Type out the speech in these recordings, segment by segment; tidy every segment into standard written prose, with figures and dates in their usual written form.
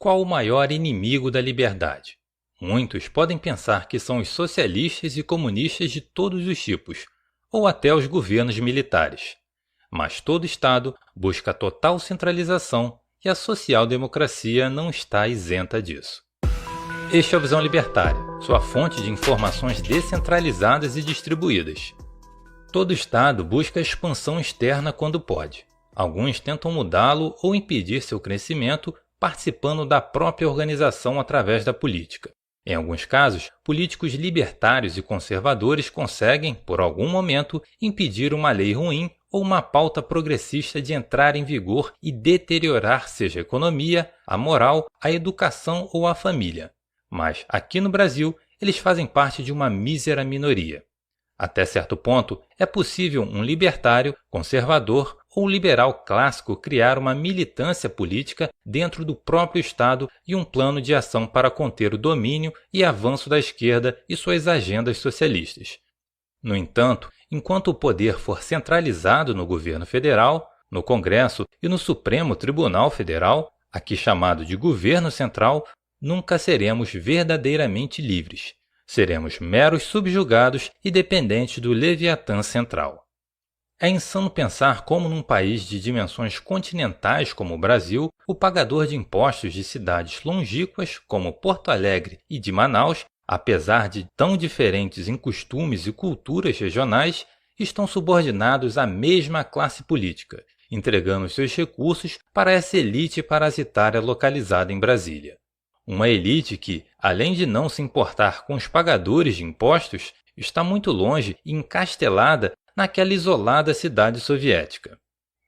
Qual o maior inimigo da liberdade? Muitos podem pensar que são os socialistas e comunistas de todos os tipos, ou até os governos militares. Mas todo Estado busca a total centralização e a social-democracia não está isenta disso. Este é o Visão Libertária, sua fonte de informações descentralizadas e distribuídas. Todo Estado busca a expansão externa quando pode. Alguns tentam mudá-lo ou impedir seu crescimento participando da própria organização através da política. Em alguns casos, políticos libertários e conservadores conseguem, por algum momento, impedir uma lei ruim ou uma pauta progressista de entrar em vigor e deteriorar seja a economia, a moral, a educação ou a família. Mas, aqui no Brasil, eles fazem parte de uma mísera minoria. Até certo ponto, é possível um libertário, conservador ou liberal clássico criar uma militância política dentro do próprio Estado e um plano de ação para conter o domínio e avanço da esquerda e suas agendas socialistas. No entanto, enquanto o poder for centralizado no governo federal, no Congresso e no Supremo Tribunal Federal, aqui chamado de governo central, nunca seremos verdadeiramente livres. Seremos meros subjugados e dependentes do Leviatã central. É insano pensar como num país de dimensões continentais como o Brasil, o pagador de impostos de cidades longínquas como Porto Alegre e de Manaus, apesar de tão diferentes em costumes e culturas regionais, estão subordinados à mesma classe política, entregando seus recursos para essa elite parasitária localizada em Brasília. Uma elite que, além de não se importar com os pagadores de impostos, está muito longe e encastelada naquela isolada cidade soviética.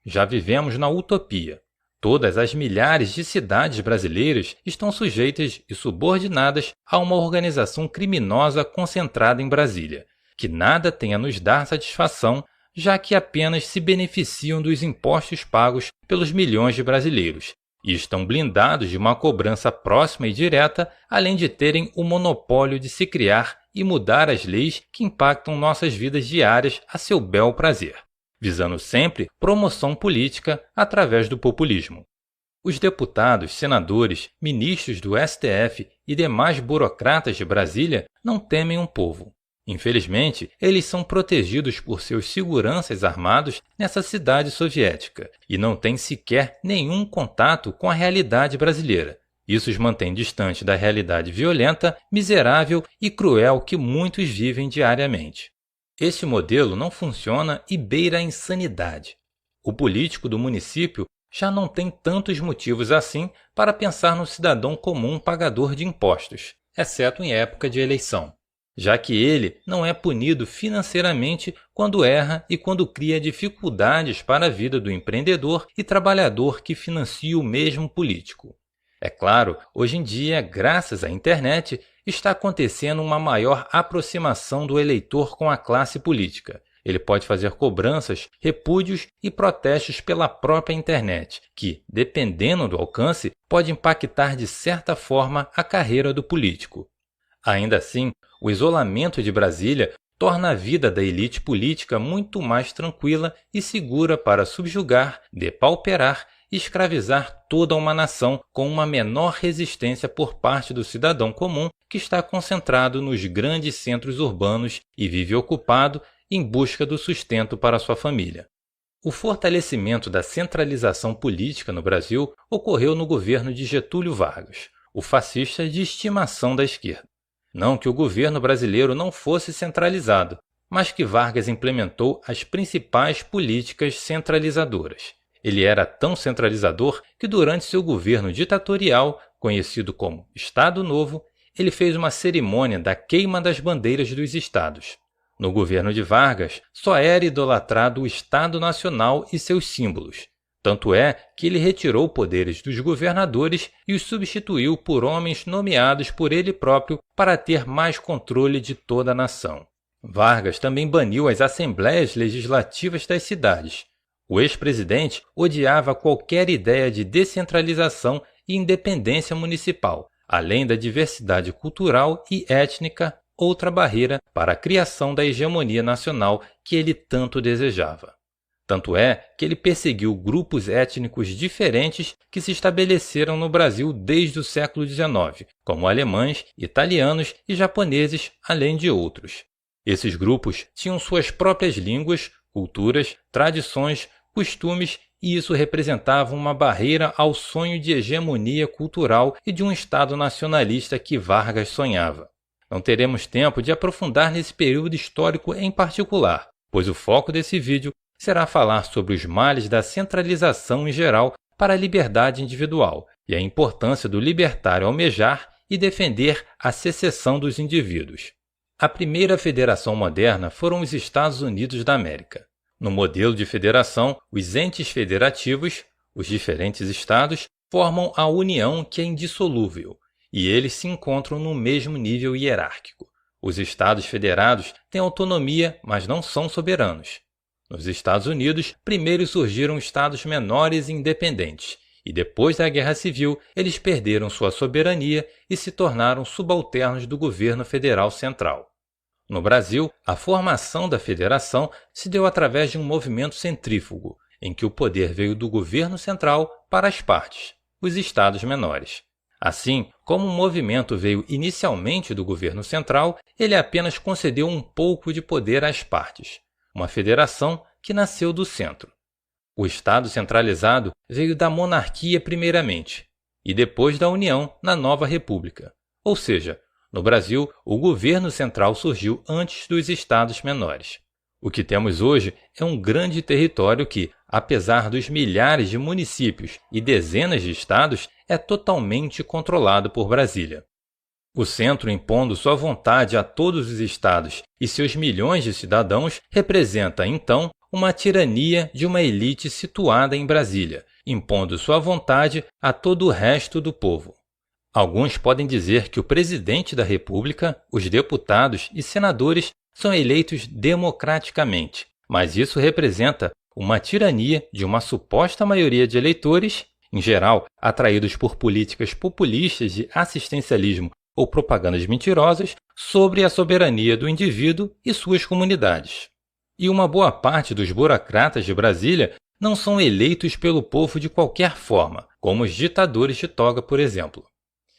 Já vivemos na utopia. Todas as milhares de cidades brasileiras estão sujeitas e subordinadas a uma organização criminosa concentrada em Brasília, que nada tem a nos dar satisfação, já que apenas se beneficiam dos impostos pagos pelos milhões de brasileiros, e estão blindados de uma cobrança próxima e direta, além de terem o monopólio de se criar e mudar as leis que impactam nossas vidas diárias a seu bel prazer, visando sempre promoção política através do populismo. Os deputados, senadores, ministros do STF e demais burocratas de Brasília não temem um povo. Infelizmente, eles são protegidos por seus seguranças armados nessa cidade soviética e não têm sequer nenhum contato com a realidade brasileira. Isso os mantém distante da realidade violenta, miserável e cruel que muitos vivem diariamente. Este modelo não funciona e beira a insanidade. O político do município já não tem tantos motivos assim para pensar no cidadão comum pagador de impostos, exceto em época de eleição, já que ele não é punido financeiramente quando erra e quando cria dificuldades para a vida do empreendedor e trabalhador que financia o mesmo político. É claro, hoje em dia, graças à internet, está acontecendo uma maior aproximação do eleitor com a classe política. Ele pode fazer cobranças, repúdios e protestos pela própria internet, que, dependendo do alcance, pode impactar de certa forma a carreira do político. Ainda assim, o isolamento de Brasília torna a vida da elite política muito mais tranquila e segura para subjugar, depauperar e escravizar toda uma nação com uma menor resistência por parte do cidadão comum que está concentrado nos grandes centros urbanos e vive ocupado em busca do sustento para sua família. O fortalecimento da centralização política no Brasil ocorreu no governo de Getúlio Vargas, o fascista de estimação da esquerda. Não que o governo brasileiro não fosse centralizado, mas que Vargas implementou as principais políticas centralizadoras. Ele era tão centralizador que durante seu governo ditatorial, conhecido como Estado Novo, ele fez uma cerimônia da queima das bandeiras dos estados. No governo de Vargas, só era idolatrado o Estado Nacional e seus símbolos. Tanto é que ele retirou poderes dos governadores e os substituiu por homens nomeados por ele próprio para ter mais controle de toda a nação. Vargas também baniu as assembleias legislativas das cidades. O ex-presidente odiava qualquer ideia de descentralização e independência municipal, além da diversidade cultural e étnica, outra barreira para a criação da hegemonia nacional que ele tanto desejava. Tanto é que ele perseguiu grupos étnicos diferentes que se estabeleceram no Brasil desde o século XIX, como alemães, italianos e japoneses, além de outros. Esses grupos tinham suas próprias línguas, culturas, tradições, costumes e isso representava uma barreira ao sonho de hegemonia cultural e de um Estado nacionalista que Vargas sonhava. Não teremos tempo de aprofundar nesse período histórico em particular, pois o foco desse vídeo será falar sobre os males da centralização em geral para a liberdade individual e a importância do libertário almejar e defender a secessão dos indivíduos. A primeira federação moderna foram os Estados Unidos da América. No modelo de federação, os entes federativos, os diferentes estados, formam a união que é indissolúvel, e eles se encontram no mesmo nível hierárquico. Os estados federados têm autonomia, mas não são soberanos. Nos Estados Unidos, primeiro surgiram estados menores e independentes, e depois da Guerra Civil, eles perderam sua soberania e se tornaram subalternos do governo federal central. No Brasil, a formação da federação se deu através de um movimento centrífugo, em que o poder veio do governo central para as partes, os estados menores. Assim, como o movimento veio inicialmente do governo central, ele apenas concedeu um pouco de poder às partes, uma federação que nasceu do centro. O Estado centralizado veio da monarquia primeiramente, e depois da União na nova República, ou seja, no Brasil, o governo central surgiu antes dos estados menores. O que temos hoje é um grande território que, apesar dos milhares de municípios e dezenas de estados, é totalmente controlado por Brasília. O centro impondo sua vontade a todos os estados e seus milhões de cidadãos representa, então, uma tirania de uma elite situada em Brasília, impondo sua vontade a todo o resto do povo. Alguns podem dizer que o presidente da República, os deputados e senadores são eleitos democraticamente, mas isso representa uma tirania de uma suposta maioria de eleitores, em geral atraídos por políticas populistas de assistencialismo ou propagandas mentirosas, sobre a soberania do indivíduo e suas comunidades. E uma boa parte dos burocratas de Brasília não são eleitos pelo povo de qualquer forma, como os ditadores de toga, por exemplo.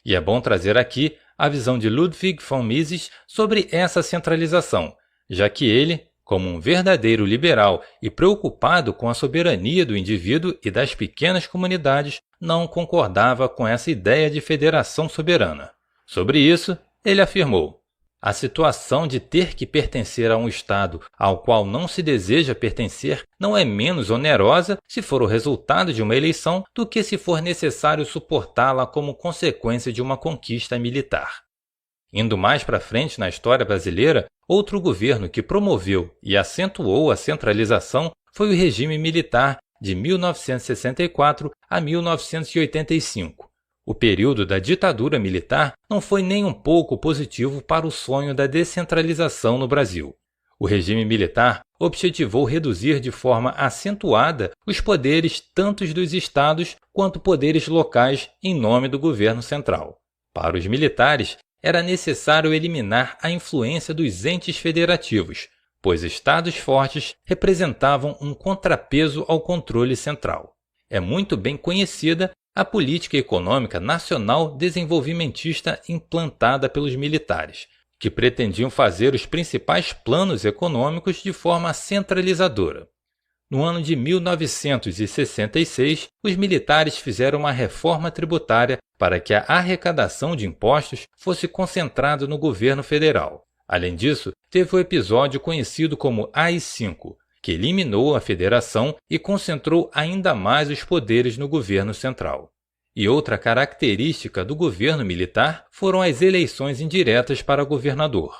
E é bom trazer aqui a visão de Ludwig von Mises sobre essa centralização, já que ele, como um verdadeiro liberal e preocupado com a soberania do indivíduo e das pequenas comunidades, não concordava com essa ideia de federação soberana. Sobre isso, ele afirmou: a situação de ter que pertencer a um Estado ao qual não se deseja pertencer não é menos onerosa se for o resultado de uma eleição do que se for necessário suportá-la como consequência de uma conquista militar. Indo mais para frente na história brasileira, outro governo que promoveu e acentuou a centralização foi o regime militar de 1964 a 1985. O período da ditadura militar não foi nem um pouco positivo para o sonho da descentralização no Brasil. O regime militar objetivou reduzir de forma acentuada os poderes tanto dos estados quanto poderes locais em nome do governo central. Para os militares, era necessário eliminar a influência dos entes federativos, pois estados fortes representavam um contrapeso ao controle central. É muito bem conhecida a política econômica nacional desenvolvimentista implantada pelos militares, que pretendiam fazer os principais planos econômicos de forma centralizadora. No ano de 1966, os militares fizeram uma reforma tributária para que a arrecadação de impostos fosse concentrada no governo federal. Além disso, teve o episódio conhecido como AI-5, que eliminou a federação e concentrou ainda mais os poderes no governo central. E outra característica do governo militar foram as eleições indiretas para governador,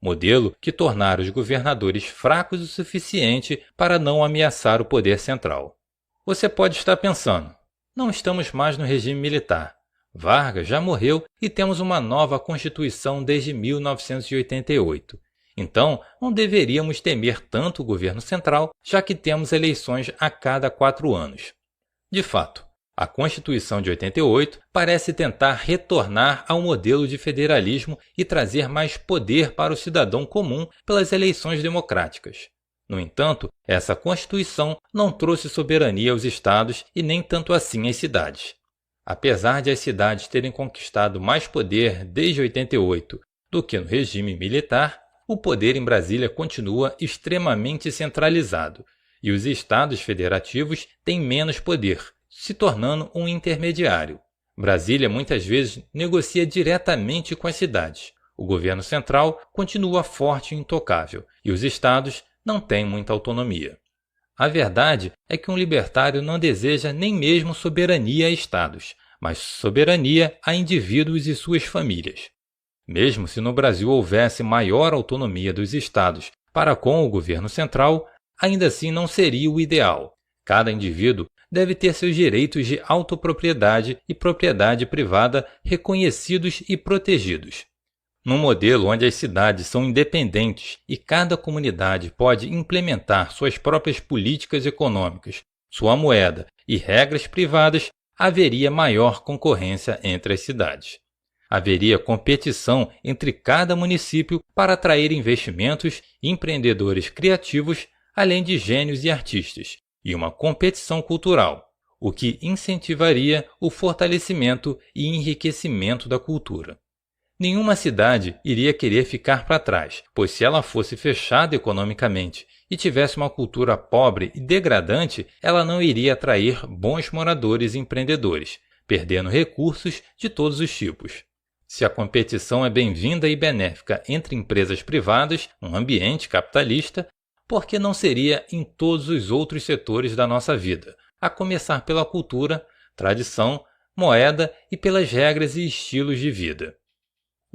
modelo que tornara os governadores fracos o suficiente para não ameaçar o poder central. Você pode estar pensando, não estamos mais no regime militar. Vargas já morreu e temos uma nova Constituição desde 1988. Então, não deveríamos temer tanto o governo central, já que temos eleições a cada 4 anos. De fato, a Constituição de 88 parece tentar retornar ao modelo de federalismo e trazer mais poder para o cidadão comum pelas eleições democráticas. No entanto, essa Constituição não trouxe soberania aos estados e nem tanto assim às cidades. Apesar de as cidades terem conquistado mais poder desde 88 do que no regime militar, o poder em Brasília continua extremamente centralizado e os estados federativos têm menos poder, se tornando um intermediário. Brasília muitas vezes negocia diretamente com as cidades. O governo central continua forte e intocável e os estados não têm muita autonomia. A verdade é que um libertário não deseja nem mesmo soberania a estados, mas soberania a indivíduos e suas famílias. Mesmo se no Brasil houvesse maior autonomia dos estados para com o governo central, ainda assim não seria o ideal. Cada indivíduo deve ter seus direitos de autopropriedade e propriedade privada reconhecidos e protegidos. Num modelo onde as cidades são independentes e cada comunidade pode implementar suas próprias políticas econômicas, sua moeda e regras privadas, haveria maior concorrência entre as cidades. Haveria competição entre cada município para atrair investimentos e empreendedores criativos, além de gênios e artistas, e uma competição cultural, o que incentivaria o fortalecimento e enriquecimento da cultura. Nenhuma cidade iria querer ficar para trás, pois se ela fosse fechada economicamente e tivesse uma cultura pobre e degradante, ela não iria atrair bons moradores e empreendedores, perdendo recursos de todos os tipos. Se a competição é bem-vinda e benéfica entre empresas privadas, um ambiente capitalista, por que não seria em todos os outros setores da nossa vida, a começar pela cultura, tradição, moeda e pelas regras e estilos de vida?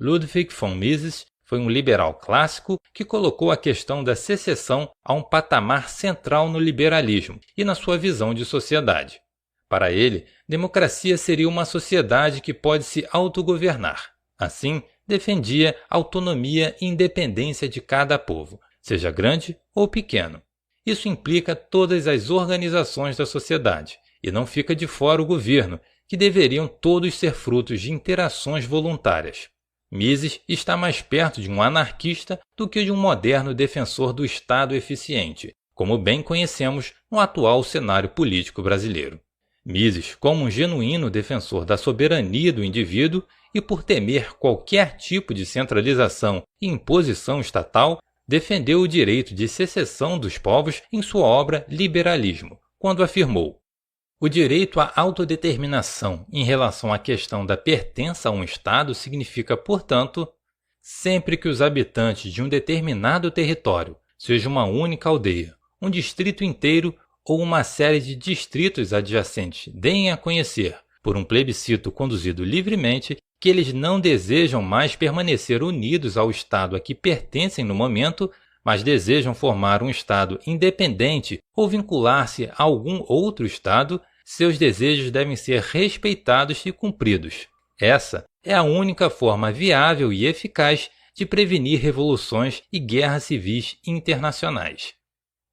Ludwig von Mises foi um liberal clássico que colocou a questão da secessão a um patamar central no liberalismo e na sua visão de sociedade. Para ele, democracia seria uma sociedade que pode se autogovernar. Assim, defendia a autonomia e independência de cada povo, seja grande ou pequeno. Isso implica todas as organizações da sociedade, e não fica de fora o governo, que deveriam todos ser frutos de interações voluntárias. Mises está mais perto de um anarquista do que de um moderno defensor do Estado eficiente, como bem conhecemos no atual cenário político brasileiro. Mises, como um genuíno defensor da soberania do indivíduo e por temer qualquer tipo de centralização e imposição estatal, defendeu o direito de secessão dos povos em sua obra Liberalismo, quando afirmou: o direito à autodeterminação em relação à questão da pertença a um Estado significa, portanto, sempre que os habitantes de um determinado território, seja uma única aldeia, um distrito inteiro ou uma série de distritos adjacentes, deem a conhecer, por um plebiscito conduzido livremente, que eles não desejam mais permanecer unidos ao Estado a que pertencem no momento, mas desejam formar um Estado independente ou vincular-se a algum outro Estado, seus desejos devem ser respeitados e cumpridos. Essa é a única forma viável e eficaz de prevenir revoluções e guerras civis internacionais.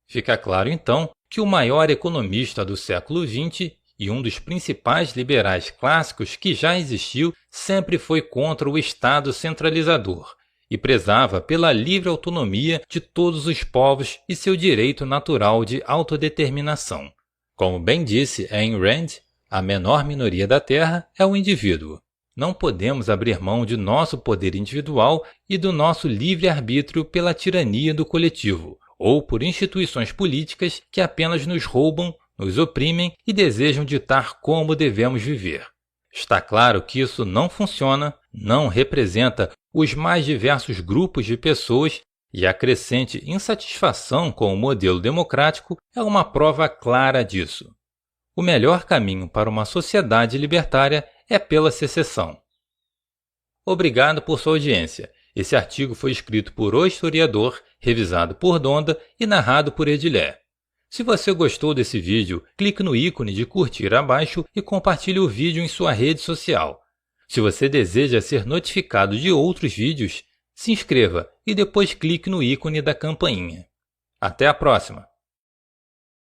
Fica claro, então, que o maior economista do século XX e um dos principais liberais clássicos que já existiu sempre foi contra o Estado centralizador e prezava pela livre autonomia de todos os povos e seu direito natural de autodeterminação. Como bem disse Ayn Rand, a menor minoria da Terra é o indivíduo. Não podemos abrir mão de nosso poder individual e do nosso livre-arbítrio pela tirania do coletivo, ou por instituições políticas que apenas nos roubam, nos oprimem e desejam ditar como devemos viver. Está claro que isso não funciona, não representa os mais diversos grupos de pessoas e a crescente insatisfação com o modelo democrático é uma prova clara disso. O melhor caminho para uma sociedade libertária é pela secessão. Obrigado por sua audiência. Esse artigo foi escrito por O Historiador, revisado por Donda e narrado por Edilé. Se você gostou desse vídeo, clique no ícone de curtir abaixo e compartilhe o vídeo em sua rede social. Se você deseja ser notificado de outros vídeos, se inscreva e depois clique no ícone da campainha. Até a próxima!